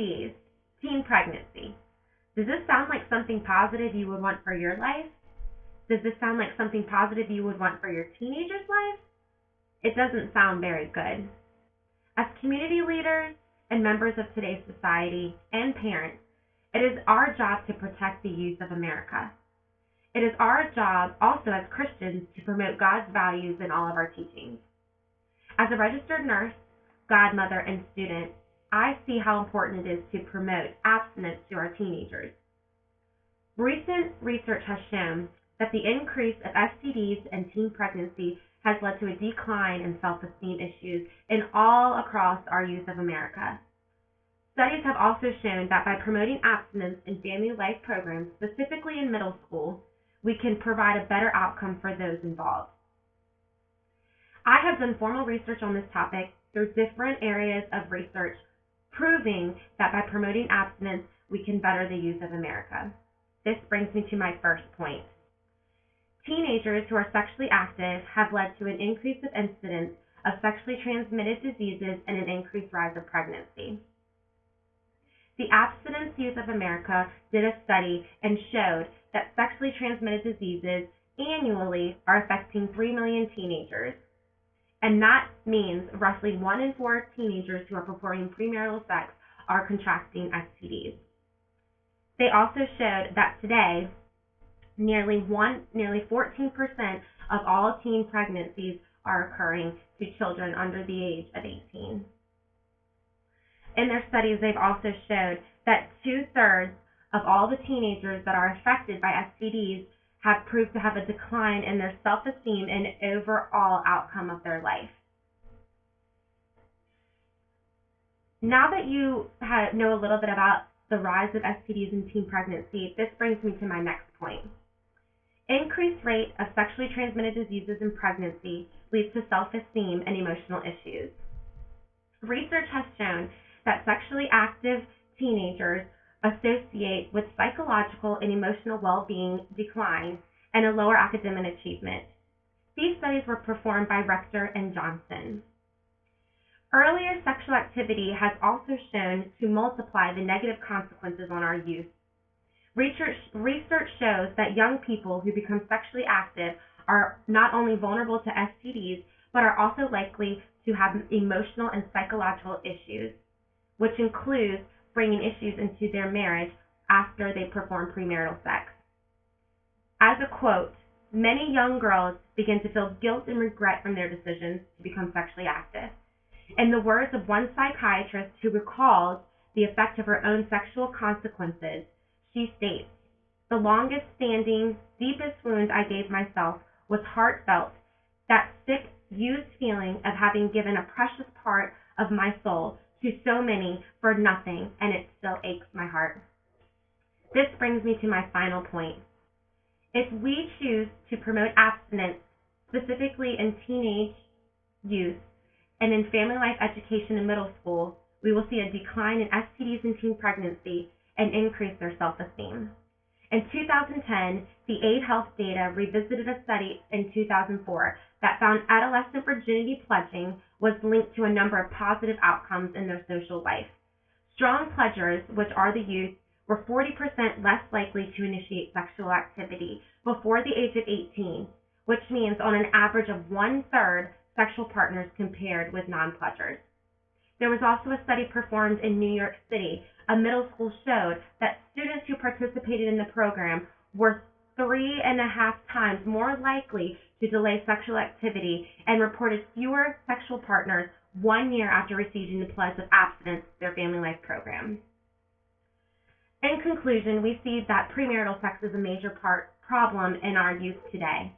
STDs, teen pregnancy. Does this sound like something positive you would want for your life? Does this sound like something positive you would want for your teenager's life? It doesn't sound very good. As community leaders and members of today's society and parents, it is our job to protect the youth of America. It is our job also as Christians to promote God's values in all of our teachings. As a registered nurse, godmother, and student, I see how important it is to promote abstinence to our teenagers. Recent research has shown that the increase of STDs and teen pregnancy has led to a decline in self-esteem issues in all across our youth of America. Studies have also shown that by promoting abstinence in family life programs, specifically in middle school, we can provide a better outcome for those involved. I have done formal research on this topic through different areas of research, proving that by promoting abstinence, we can better the youth of America. This brings me to my first point. Teenagers who are sexually active have led to an increase of incidence of sexually transmitted diseases and an increased rise of pregnancy. The Abstinence Youth of America did a study and showed that sexually transmitted diseases annually are affecting 3 million teenagers. And that means roughly 1 in 4 teenagers who are performing premarital sex are contracting STDs. They also showed that today, nearly 14% of all teen pregnancies are occurring to children under the age of 18. In their studies, they've also showed that 2/3 of all the teenagers that are affected by STDs have proved to have a decline in their self-esteem and overall outcome of their life. Now that you know a little bit about the rise of STDs in teen pregnancy, this brings me to my next point. Increased rate of sexually transmitted diseases in pregnancy leads to self-esteem and emotional issues. Research has shown that sexually active teenagers associate with psychological and emotional well-being decline and a lower academic achievement. These studies were performed by Rector and Johnson. Earlier sexual activity has also shown to multiply the negative consequences on our youth. Research shows that young people who become sexually active are not only vulnerable to STDs, but are also likely to have emotional and psychological issues, which includes bringing issues into their marriage after they perform premarital sex. As a quote, many young girls begin to feel guilt and regret from their decisions to become sexually active. In the words of one psychiatrist who recalls the effect of her own sexual consequences, she states, "The longest standing, deepest wound I gave myself was heartfelt, that sick, used feeling of having given a precious part of my soul to so many for nothing, and it still aches my heart." This brings me to my final point. If we choose to promote abstinence, specifically in teenage youth and in family life education in middle school, we will see a decline in STDs and teen pregnancy and increase their self-esteem. In 2010, the Aid Health Data revisited a study in 2004 that found adolescent virginity pledging was linked to a number of positive outcomes in their social life. Strong pledgers, which are the youth, were 40% less likely to initiate sexual activity before the age of 18, which means on an average of 1/3 sexual partners compared with non-pledgers. There was also a study performed in New York City. A middle school showed that students who participated in the program were 3.5 times more likely to delay sexual activity and reported fewer sexual partners 1 year after receiving the pledge of abstinence to their family life program. In conclusion, we see that premarital sex is a major problem in our youth today.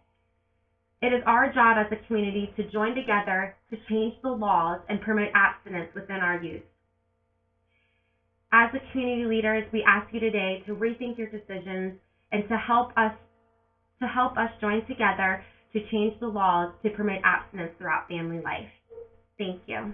It is our job as a community to join together to change the laws and promote abstinence within our youth. As the community leaders, we ask you today to rethink your decisions and to help us join together to change the laws to promote abstinence throughout family life. Thank you.